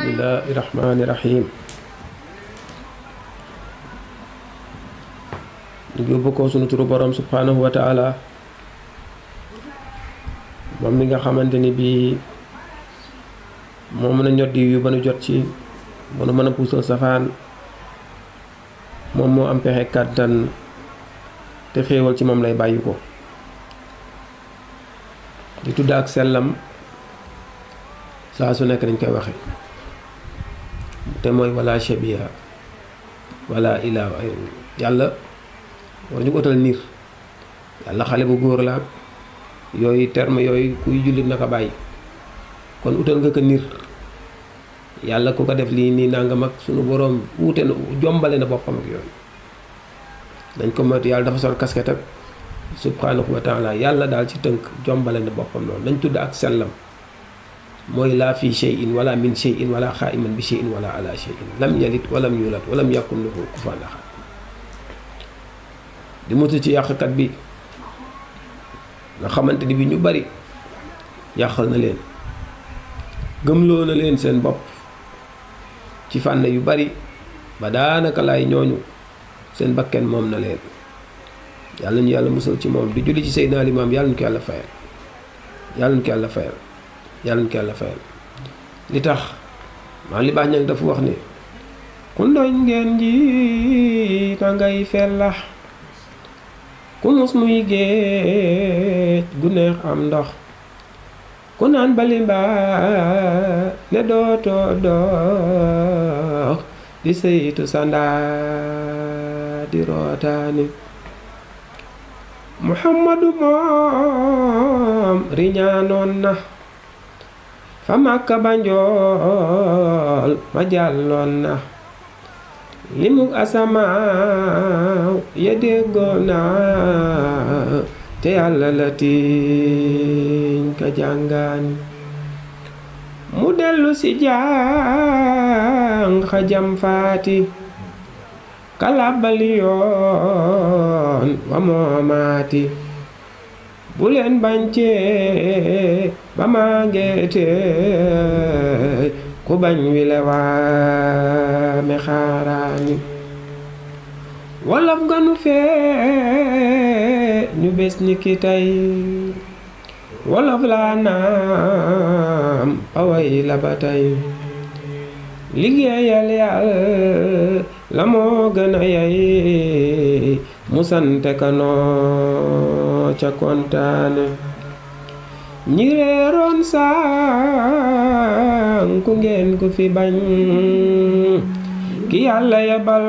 bismillahi rahmani rahim. ñu ngi yóbbu ko sunu turu borom subhanahu wa ta'ala moom mi nga xamante ni bii moo mën a ñoddi yu ba nu jot ci ba nu mën a puusal safaan moom moo am pexe kàttan te xéewal ci moom lay bàyyi ko di tudd ak sellam saa su nekk dañ koy waxe te mooy wala shabiha wala ilaaha yàlla war ñu ko utal niir yàlla xale bu góor la yooyu terme yooyu kuy jullit naka bàyyi kon utal nga ko niir yàlla ku ko def lii nii nangam ak sunu boroom wuute na jombale na boppam ak yooyu dañ ko moytu yàlla dafa sol casquette ak subhanahu wa taala yàlla daal ci tënk jombale na boppam noonu dañ tudd ak sellam mooy laa fi shay'in wala min shay'in wala xaa'iman bi shay'in wala ala shay'in lam yalid walam yulad walam yakun lahu kufuwan ahad di mutu ci yàqkat bi nga xamante ni bi ñu bari yàqal na leen gëmloo na leen seen bopp ci fànn yu bari ba daanaka lay ñooñu seen bakken moom na leen yàlla ñu yàlla musal ci moom di julli ci Seydina Limaam yàlla ñu ko yàlla fayal yàlla ñu ko yàlla fayal yàlla ñu ko yàlla fayal li tax maa li baax ñag dafa wax ne ku ndoñ ngeen ji ka ngay fellax ku mus muy géej gu neex am ndox ku naan bali mbaa ne dootoo dox di saytu sandaa di rootaani Muhammadu moom riñaanoon na fa Makka ba njool ma jàlloon na limug asamaaw ya déggoon na te yàlla la tiiñ ka jàngaani mu dellu si jàng xajam faati kalabali yoon wa moomaati bu leen bañcee ba màggeete ku bañ wile waame xaaraani wolof ganu fee ñu bés ni ki tey wolof laa naam away la ba tey liggéeyal yàlla la moo gën a yey mu sante kanoo ca kontaane ñi reeroon sànku ngeen ku fi bañ ki yàlla yebal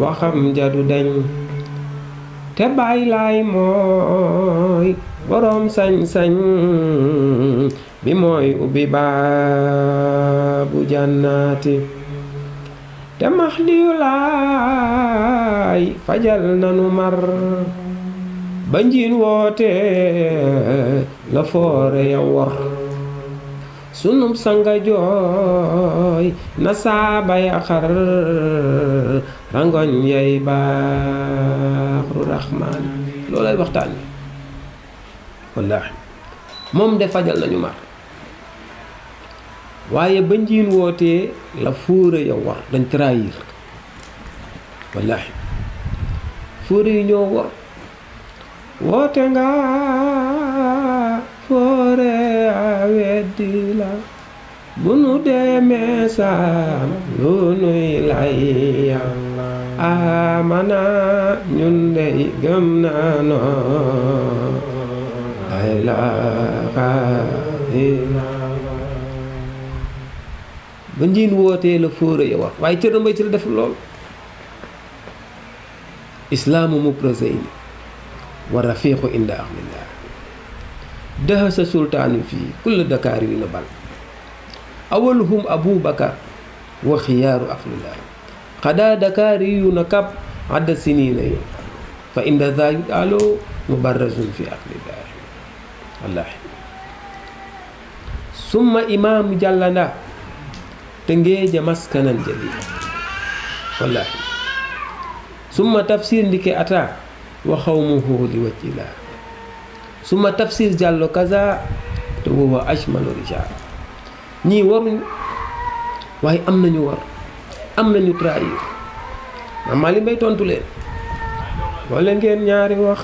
waxam jadu deñ te bàyyi laay mooy boroom sañ-sañ bi mooy ubbi baabu jànnaati te Mahdiyu laay fajal nanu mar ba njiin woote la foore ya wor sunub sanga jooy na saaba ya xar rangoñ yay baaxru raxmaan loolay waxtaan bi wallaahi moom de fajal nañu mar waaye ba njiin wootee la fóore ya war dañ trahir wallaahi fóore yi ñoo war woote nga fóore a weddi la bu nu demee saam lu nuy lay amana ñun dey gëm naa noo ay la ba njiin wootee la fóore ya war waaye cër na mbay ci la def lool islaamu muprasayni wa rafiqu inda axlillah dahasa sultaanu fii kulla dakaar yu na bal awaluhum abu bakar wa xiyaaru axlillah xadaa dakaar yu na kab adda sinina yu fa inda za yu alo mubarrazun fi axlillah wallaahi summa imaamu jàllanda te ngeeja maskanan jali wallaahi summa tafsir ndike ata wa xawmuhu li wajhillah suma tafsir jàllo kaza te huwa ajmalu rijal ñii waruñu waaye am nañu war am nañu trahir Mame Malick Mbaye tontu leen wala ngeen ñaari wax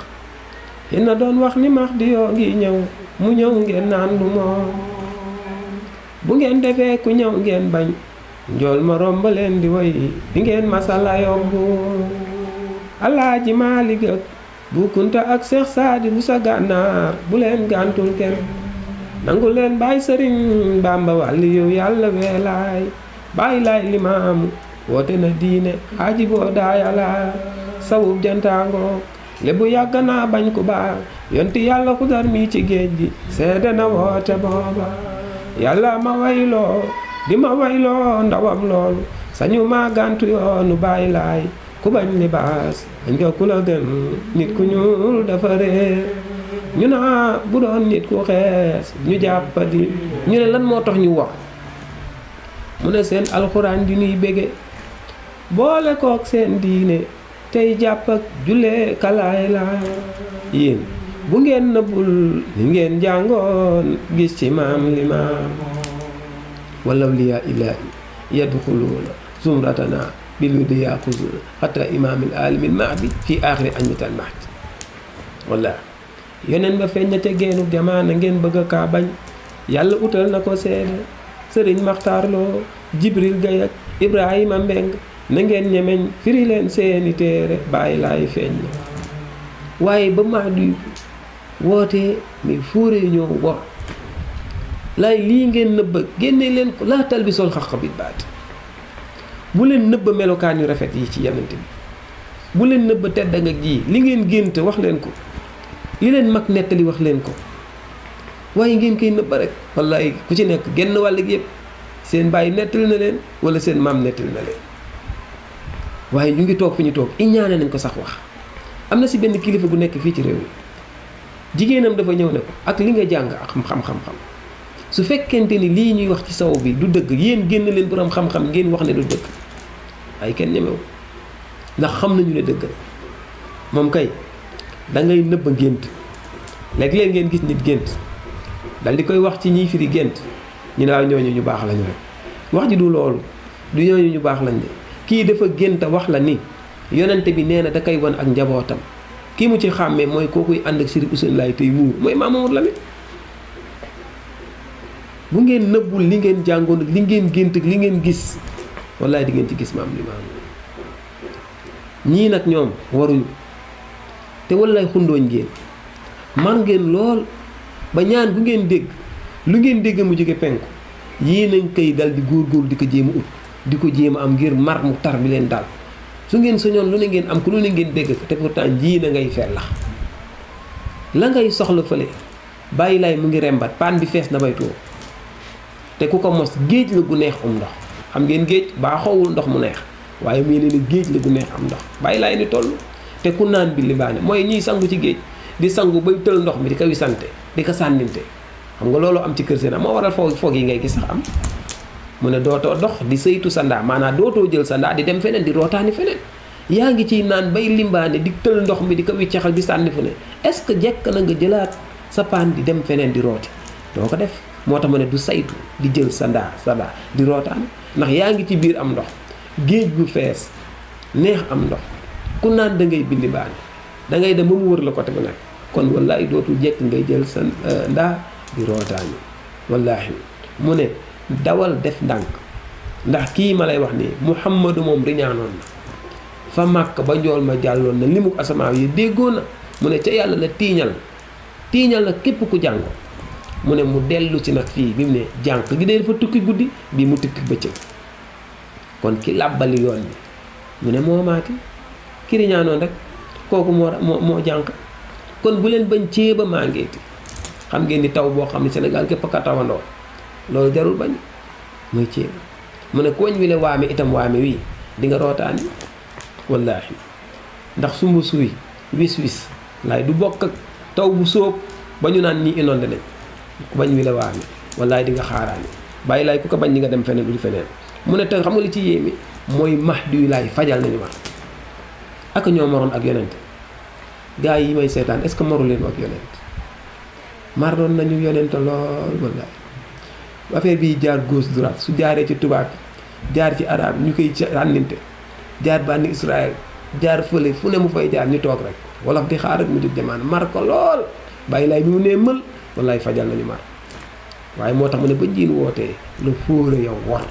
yéen a doon wax ni Mahdi yoo ngi ñëw mu ñëw ngeen naan lu moom bu ngeen defee ku ñëw ngeen bañ njool ma romb leen di way di ngeen masala yobbu Alaaji Malick ak Bu Kunta ak Seex Saadi bu sa gànnaar bu leen gàntul kenn nangu leen Baay Sëriñ Bamba wàlli yow yàlla weelaay Baay Laay Limaamu woote na diine Haaji boo daayala sawub jantaango lébu yàgg naa bañ ku baax yonti yàlla Xudar mi ci géej gi seede na woote booba yàlla ma wayloo di ma wayloo ndawam loolu sañu ma gàntu yoonu Baay Laay ku bañ libaas dañ ko ku la gën nit ku ñuul dafa réer ñu naa bu doon nit ku xees ñu jàppadi ñu ne lan moo tax ñu wax mu ne seen alxuraan di nuy bége boole kook seen diine tey jàpp ak julee kalaay la yéen bu ngeen nëbbul li ngeen jàngoon gis ci maam Limaam walaw liya ilaahi yadxuluuna zumratana bil wudi yaaxuzuuna xatra imaamil aalimil mahdi fii aaxiri añmital mahdi walla yoneen ba feeñ na te geenu jamaana ngeen bëgg a kaa bañ yàlla utal na ko seede sëriñ Maxtaar Lo Jibril Gay ak Ibrahima Mbeng na ngeen ñemeñ firi leen seeni téere Baay Laay feeñ na waaye ba Mahdi wootee mi fuuree ñoo wor laay lii ngeen nëbba génne leen ko laa talbisul xaq bil baat bu leen nëbba melokaan yu rafet yi ci yonent bi bu leen nëbba tedd nga ji li ngeen gént wax leen ko li leen mag nettali wax leen ko waaye ngeen koy nëbba rek wallaay ku ci nekk genn wàll gi yëpp seen bàyyi nettali na leen wala seen maam nettali na leen waaye ñu ngi toog fi ñu toog iñaane nañ ko sax wax am na si benn kilifa gu nekk fii ci réew mi jigéenam dafa ñëw ne ko ak li nga jàng ak xam-xam su fekkente ni lii ñuy wax ci saw bi du dëgg yéen génn leen borom xam-xam ngeen wax ne du dëgg ay kenn ñemewu ndax xam nañu ne dëgg la moom kay da ngay nëbba gént léeg-léeg ngeen gis nit gént dal di koy wax ci ñiy firi gént ñu naaw ñooñu ñu baax lañu rek wax ji du loolu du ñooñu ñu baax lañ de kii dafa gént wax la ni yonente bi nee na da koy wan ak njabootam kii mu ci xàmmee mooy kookuy ànd ak Sëriñ Ousseynou Laye tey muur mooy Maam Mamadou Lamine bu ngeen nëbbul li ngeen jàngoon ak li ngeen gént ak li ngeen gis wallaay di ngeen ci gis Maam Limaam ñii nag ñoom waruñu te wallaay xundooñ ngeen mar ngeen lool ba ñaan bu ngeen dégg lu ngeen dégg mu jóge penku yii nañ koy dal di góorgóorlu di ko jéem a ut di ko jéem a am ngir mar mu tar bi leen dal su ngeen soñoon lu ne ngeen am ku lu ne ngeen dégg ko te pourtant jii na ngay fellax la ngay soxla fële Baay Laay mu ngi rembat paan bi fees na bay tuur te ku ko mos géej la gu neex ndox xam ngeen géej baa xawul ndox mu neex waaye muy ne géej la gu neex am ndox Baay Laay ni toll te ku naan bi li baane mooy ñiy sangu ci géej di sangu bay tël ndox mi di ko wisante di ko sànninte xam nga loolu am ci kër seen moo waral foog yi ngay gis sax am mu ne dootoo dox di saytu sa ndaa maanaam dootoo jël sa ndaa di dem feneen di rootaani feneen yaa ngi ciy naan bay limbaane di tël ndox mi di ko wiccaxal di sànni fu ne est-ce que jekk na nga jëlaat sa paan di dem feneen di rooti doo ko def moo tax ma ne du saytu di jël sa ndaa di rootaani ndax yaa ngi ci biir am ndox géej bu fees neex am ndox ku naan da ngay bindi baane da ngay dem ba mu wër la côté bu nekk kon wallaahi dootul jekk ngay jël sa ndaa di rootaani wallaahi mu ne dawal def ndànk ndax kii ma lay wax nii Muhammadu moom riñaanoon na fa màkk ba njool ma jàlloon na limu asamaaw yi déggoo na mu ne ca yàlla la tiiñal na képp ku jàngoo mu ne mu dellu ci nag fii bi mu ne jànq gi dee dafa tukki guddi bi mu tukki bëccëg kon ki làbbali yoon bi mu ne moo maati ki riñaanoon rek kooku moo jànq kon bu leen bañ ceeba maa ngeeti xam ngeen ni taw boo xam ne Sénégal képp ka tawandoo loolu jarul bañ muy ceeb mu ne koñ wi le waame itam waame wii di nga rootaani wallaahi ndax sumba suuy wis laay du bokk ak taw bu sóob ba ñu naan ñii inondé nañ bañ wi le waame wallaahi di nga xaaraani Bàyyi Laay ku ko bañ di nga dem feneen ul feneen mu ne te xam nga li ci yéeme mooy Mahdi yu laay fajal nañu ma ak ñoo moroon ak yonent gaa yi may seetaan est-ce que moru leen ak yonent maroon nañu yonent lool wallaay affaire bi jaar gauche droite su jaaree ci tubaab bi jaar ci arab ñu koy sànninte jaar bànni Israël jaar fële fu ne mu fay jaar ñu toog rek wolof di xaar rek mu jóg jamaan mar ko lool bàyyi laay bi mu nee mël wallaay fajal nañu mar waaye moo tax mu ne ba jiin wootee la fóore yow war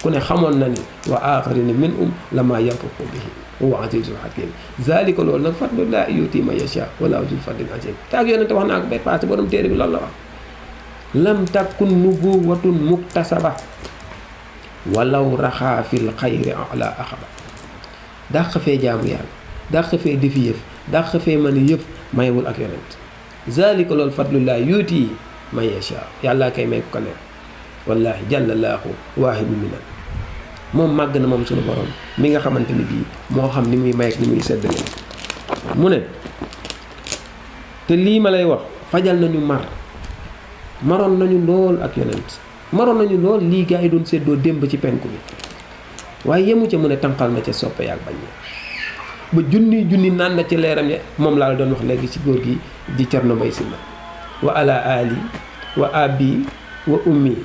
ku ne xamoon na ni wa aaxarina minhum lammaa yantiqu bihi wa azizul hakim zalika loolu nag fadlullahi yuti man yasha wala zul fadlil azim te ak yonente wax naa ko bay passé borom téere bi loolu la wax lam takun nubuwatun muktasaba walaw raxaa fil xayri ala axaba dàq fee jaamu yàlla dàq fee defi yëf dàq fee mën a yëf mayewul ak yonent zalika loolu fadlullahi yuti man yasha yàllaa koy may ko ne wallahi jàllalaahu waahidu minan moom màgg na moom suñu borom mi nga xamante ni bii moo xam ni muy may ak ni muy seddale mu ne te lii ma lay wax fajal nañu maroon nañu lool ak yonent maroon nañu lool lii gaa yi doon séddoo démb ci penku bi waaye yemu ca mu ne tànqal na ca soppe yaak bañ ba junni naan na ci leeram ya moom laa la doon wax léegi ci góor gi di Cerno Mbay Sylla wa ala ali wa abi wa ummi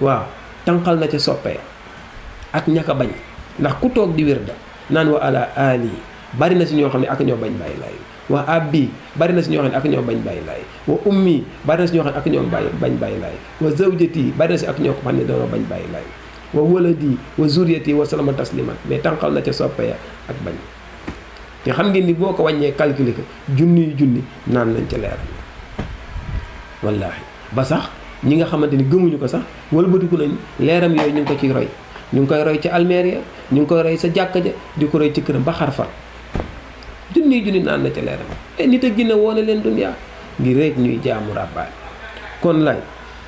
waaw tànqal na ca soppe ya ak ñaka bañ ndax ku toog di wirda naan wa ala ali bari na si ñoo xam ne ak ñoo bañ bàyyi laay wa abi bari na si ñoo xam ne ak ñoo bañ bàyyi laay wa ummi bari na si ñoo xam ne ak ñoo bañ bàyyi laay wa zawjati bari na si ak ñoo xam ne dañoo bañ bàyyi laay wa waladi wa zuriyati wa salama tasliman mais tànqal na ca soppe ya ak bañ te xam ngeen ni boo ko wàññee calculer ko junni naan nañ ca leeral wallaahi ba sax ñi nga xamante ni gëmuñu ko sax wëlbatiku nañ leeram yooyu ñu ngi ko ciy roy ñu ngi koy roy ci almeer ya ñu ngi koy roy sa jàkka ja di ko roy ci këram ba xarfal junni naan na ca leeram te nit a ginne woone leen dunyaa ngir rek ñuy jaamu rabbaay kon lay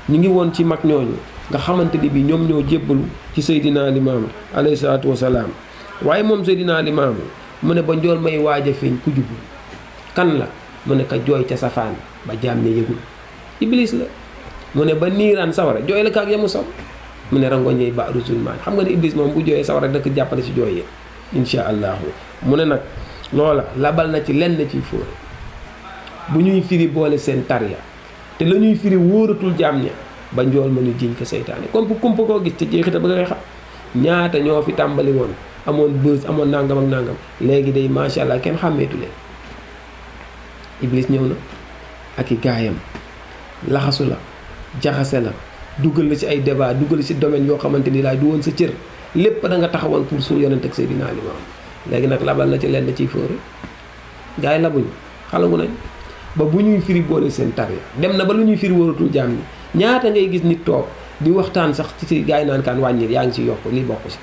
ñu ngi woon ci mag ñooñu nga xamante ni bi ñoom ñoo jébbalu ci Seydina Limaamu alayhi salaatu wasalaam waaye moom Seydina Limaamu mu ne ba njool may waaj a feeñ ku jublu kan la mu ne ka jooy ca safaan ba jaam ne yëgul iblis la mu ne ba niiraan sawara jooy la kaak yamu saw mu ne rangoñey ba rusulmaan xam nga ne iblis moom bu jooyee sawara dëkk jàppale si jooy yi insha allahu mu ne nag loola labal na ci lenn ciy fóore bu ñuy firi boole seen tarya te la ñuy firi wóoratul jaam ña ba njool ma ñu jiñ ko seytaane kumpa koo gis te jeexita ba ngay xam ñaata ñoo fi tàmbali woon amoon bës amoon nangam ak nangam léegi day macha allah kenn xàmmeetu leen iblis ñëw na ak i gaayam laxasu la jaxase la dugal la ci ay débat dugal la ci domaine yoo xamante ni laay du woon sa cër lépp da nga taxawoon pour suñu yonent ak Seydina Limaamu léegi nag labal na ci lenn ciy fóore gaa yi labuñu xalangu nañ ba bu ñuy firi boole seen tarya dem na ba lu ñuy firi wóoratul jaam ñi ñaata ngay gis nit toog di waxtaan sax ci gaa yi naan kaan wàññi yaa ngi ci yokk lii bokk si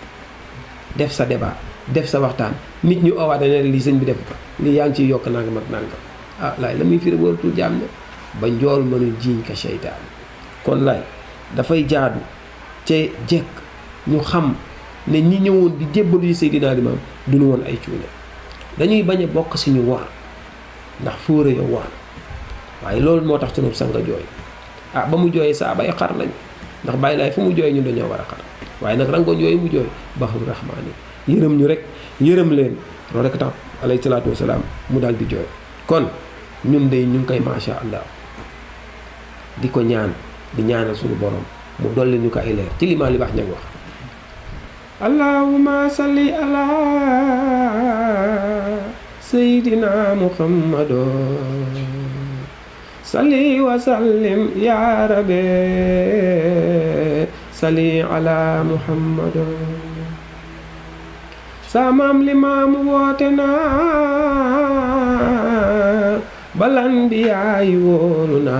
def sa débat def sa waxtaan nit ñu owaat ne lii sëñ bi def ko lii yaa ngi ciy yokk nangam ak nangam ah laay la muy firi wóoratul jaam ña ba njool mënu jiiñ ka seytaan kon laay dafay jaadu te jekk ñu xam ne ñi ñëwoon di jébbalu yi Seydina Limaamu duñu woon ay cuune dañuy bañ a bokk si ñu war ndax fóore yow war waaye loolu moo tax sunu sang jooy ah ba mu jooyee saa bay xar lañ ndax bàyyi laay fu mu jooy ñun dañoo war a xar waaye nag rangoon yooyu mu jooy baxru rahmaani yërëm ñu rek yërëm leen loolu rek tax alayhi salaatu wasalaam mu daal di jooy kon ñun de ñu ngi koy macha allah di ko ñaan di ñaanal suñu borom mu dolli ñu ko ay leer ci li maa li baax ña wax allahumma salli ala sayyidina muhammado salli wa sallim ya rabbi salli ala muhammado samam limaamu woote na balanbiyaay wóolu na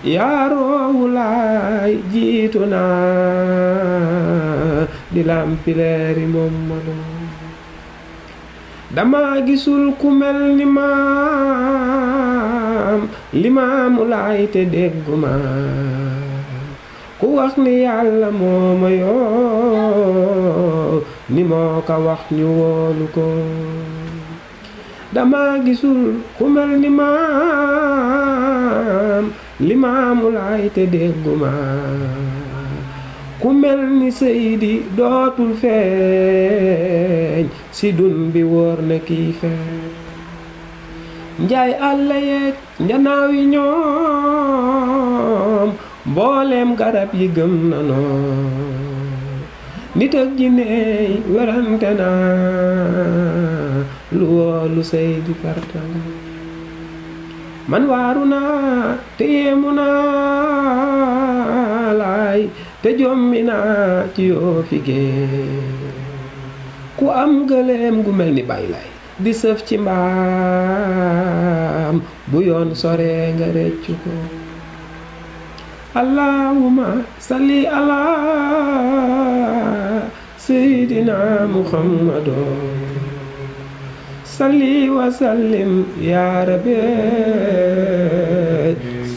yaa roowu laay jiitu na di lampileeri Muhammadu dama gisul ku mel ni maam limaamu laay te dégguma ku wax ni yàlla moo ma yoo ni moo ko wax ñu wóolu ko dama gisul ku mel ni maam limaamu laay te dégguma ku mel ni Seydi dootul feeñ si dun bi wóor na kii feeñ njaay àll yeeg njanaaw yi ñoom mbooleem garab yi gëm nanoo nit ak jinne werante na lu woolu say di partal man waaru naa te yéemu naa laay te jommi naa ci yoo figee ku am gëléem gu mel ni bay lay di sëf ci mbaam bu yoon sore nga reccu ko allahumma salli ala sayyidina muhammado salli wa sallim ya rabbi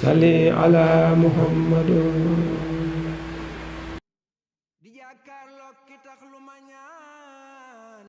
salli ala muhammado